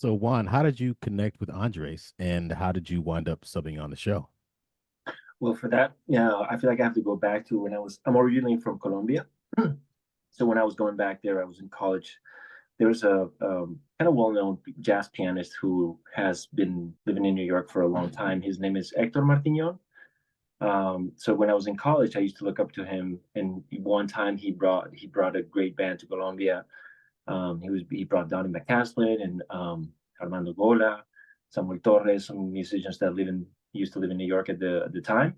So Juan, how did you connect with Andres and how did you wind up subbing on the show? Well, for that, yeah, I feel like I have to go back to I'm originally from Colombia. So when I was going back there, I was in college. There was a kind of well-known jazz pianist who has been living in New York for a long time. His name is Hector Martignon. So when I was in college, I used to look up to him. And one time he brought a great band to Colombia. He brought Donny McCaslin and Armando Gola, Samuel Torres, some musicians that used to live in New York at the time.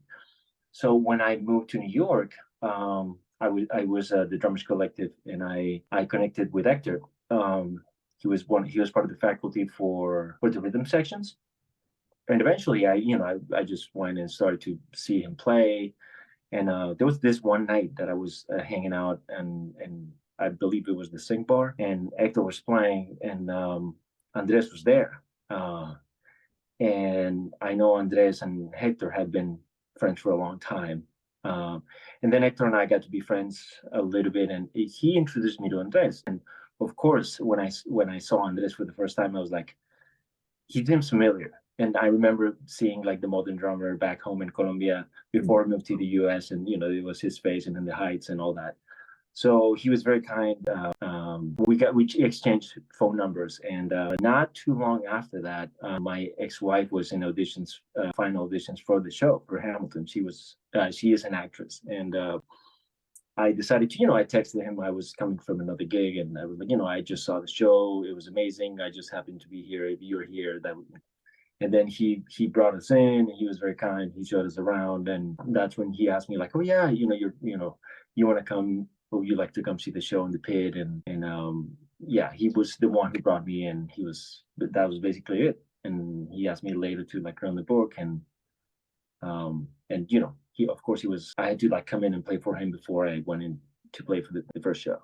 So when I moved to New York, I was the Drummers Collective, and I connected with Hector. He was part of the faculty for the rhythm sections, and eventually I just went and started to see him play. And there was this one night that I was hanging out, and I believe it was the Sink Bar, and Hector was playing, and Andres was there. And I know Andres and Hector had been friends for a long time. And then Hector and I got to be friends a little bit, and he introduced me to Andres. And of course, when I saw Andres for the first time, I was like, he seems familiar. And I remember seeing like the modern drummer back home in Colombia before I moved to the US, and it was his face and in the heights and all that. So he was very kind. We exchanged phone numbers, and not too long after that, my ex-wife was in auditions, final auditions for the show for Hamilton. She is an actress, and I decided to, I texted him. I was coming from another gig, and I was like, I just saw the show. It was amazing. I just happened to be here. If you're here, that would. And then he brought us in, and he was very kind. He showed us around, and that's when he asked me like, "Oh yeah, you want to come? Or you like to come see the show in the pit?" And yeah, he was the one who brought me in. That was basically it. And he asked me later to like run the book, and he, of course, he was. I had to like come in and play for him before I went in to play for the first show.